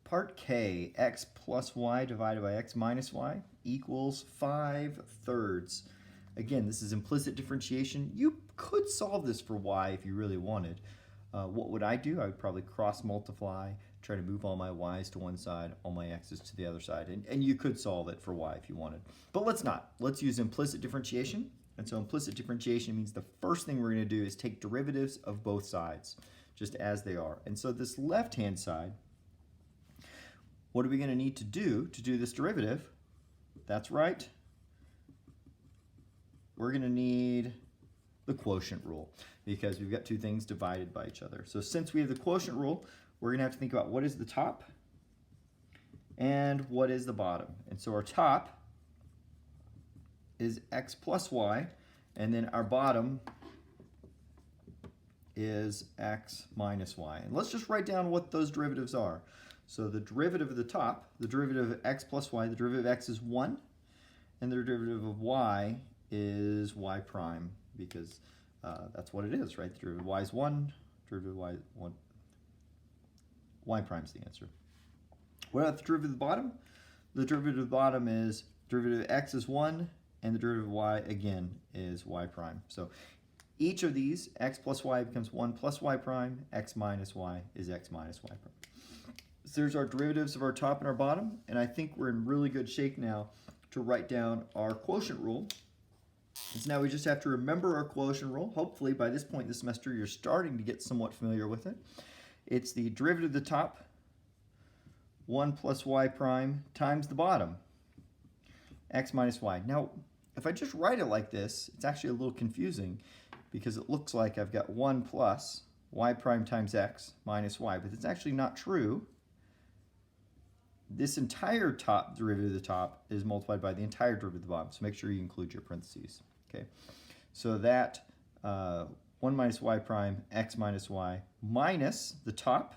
Part K, x plus y divided by x minus y equals 5/3. Again, this is implicit differentiation. You could solve this for y if you really wanted. What would I do? I would probably cross multiply, try to move all my y's to one side, all my x's to the other side. And you could solve it for y if you wanted. But let's not. Let's use implicit differentiation. And so implicit differentiation means the first thing we're going to do is take derivatives of both sides, just as they are. And so this left-hand side, what are we going to need to do this derivative? That's right. We're going to need the quotient rule because we've got two things divided by each other. So since we have the quotient rule, we're going to have to think about what is the top and what is the bottom. And so our top is x plus y, and then our bottom is x minus y. And let's just write down what those derivatives are. So the derivative of the top, the derivative of x plus y, the derivative of x is 1, and the derivative of y is y prime, because that's what it is, right? The derivative of y is 1, derivative of y is 1. Y prime is the answer. What about the derivative of the bottom? The derivative of the bottom is derivative of x is 1, and the derivative of y, again, is y prime. So each of these, x plus y becomes 1 plus y prime, x minus y is x minus y prime. So there's our derivatives of our top and our bottom, and I think we're in really good shape now to write down our quotient rule. And so now we just have to remember our quotient rule. Hopefully by this point in the semester you're starting to get somewhat familiar with it. It's the derivative of the top, 1 plus y prime times the bottom, x minus y. Now, if I just write it like this, it's actually a little confusing because it looks like I've got 1 plus y prime times x minus y, but it's actually not true. This entire top derivative of the top is multiplied by the entire derivative of the bottom, so make sure you include your parentheses. Okay, so that 1 minus y prime x minus y minus the top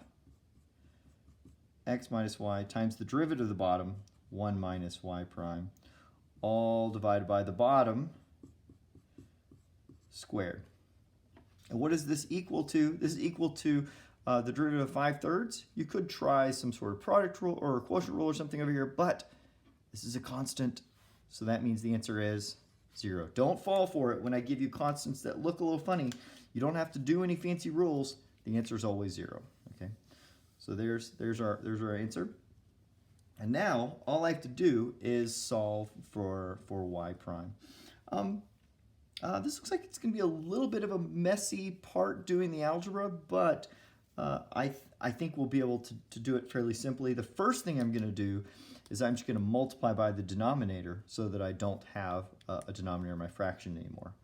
x minus y times the derivative of the bottom 1 minus y prime, all divided by the bottom squared. And what is this equal to? This is equal to the derivative of 5/3. You could try some sort of product rule or a quotient rule or something over here, but this is a constant, so that means the answer is 0. Don't fall for it when I give you constants that look a little funny. You don't have to do any fancy rules. The answer is always 0. Okay, so there's our answer. And now all I have to do is solve for y prime. This looks like it's going to be a little bit of a messy part doing the algebra, but I think we'll be able to do it fairly simply. The first thing I'm going to do is I'm just going to multiply by the denominator so that I don't have a denominator in my fraction anymore.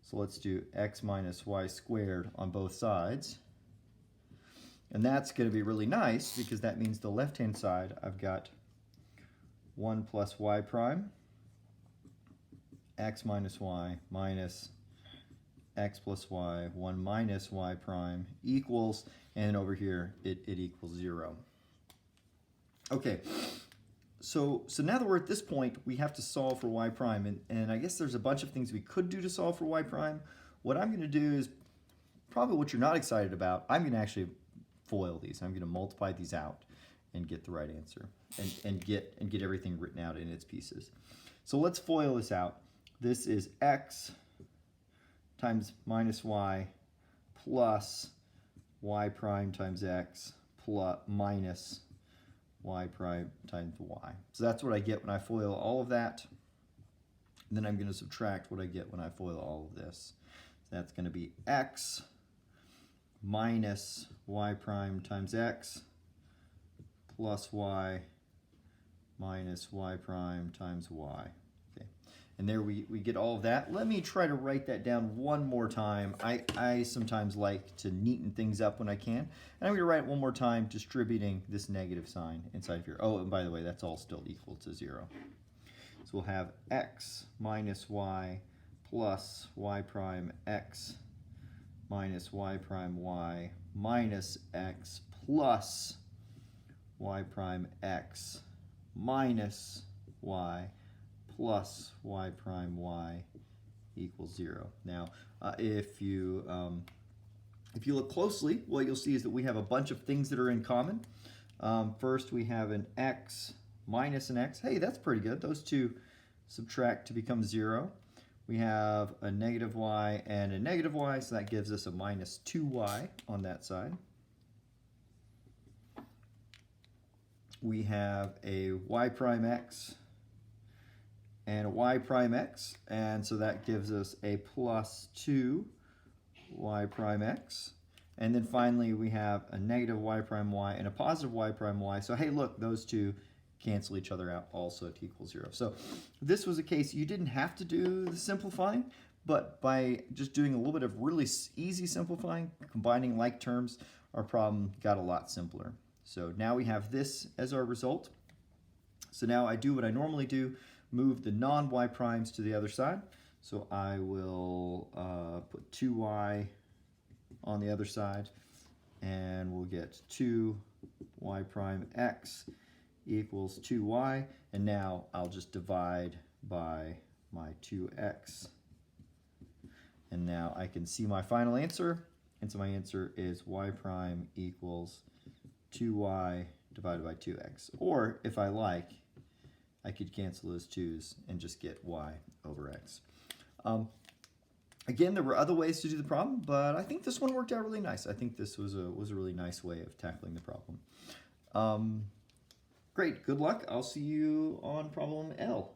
So let's do x minus y squared on both sides. And that's going to be really nice because that means the left-hand side I've got 1 plus y prime, x minus y minus x plus y, 1 minus y prime equals, and over here it equals 0. Okay, so now that we're at this point, we have to solve for y prime, and I guess there's a bunch of things we could do to solve for y prime. What I'm going to do is probably what you're not excited about. I'm going to actually FOIL these. I'm going to multiply these out and get the right answer and get everything written out in its pieces. So let's FOIL this out. This is x times minus y plus y prime times x plus minus y prime times y. So that's what I get when I FOIL all of that. And then I'm going to subtract what I get when I FOIL all of this. So that's going to be x minus y prime times x plus y minus y prime times y. Okay, and there we get all of that. Let me try to write that down one more time. I sometimes like to neaten things up when I can. And I'm going to write it one more time, distributing this negative sign inside of here. Oh, and by the way, that's all still equal to 0. So we'll have x minus y plus y prime x minus y prime y minus x plus y prime x minus y plus y prime y equals 0. Now, if you look closely, what you'll see is that we have a bunch of things that are in common. First we have an x minus an x. Hey, that's pretty good. Those two subtract to become 0. We have a negative y and a negative y, so that gives us a minus 2y on that side. We have a y prime x and a y prime x, and so that gives us a plus 2 y prime x. And then finally we have a negative y prime y and a positive y prime y. So hey, look, those two cancel each other out also to equal 0. So this was a case you didn't have to do the simplifying, but by just doing a little bit of really easy simplifying, combining like terms, our problem got a lot simpler. So now we have this as our result. So now I do what I normally do, move the non-y primes to the other side. So I will put 2y on the other side, and we'll get 2y prime x equals 2y, and now I'll just divide by my 2x, and now I can see my final answer, and so my answer is y prime equals 2y divided by 2x. Or if I like, I could cancel those 2's and just get y over x. Again, there were other ways to do the problem, but I think this one worked out really nice. I think this was a really nice way of tackling the problem. Great, good luck. I'll see you on problem L.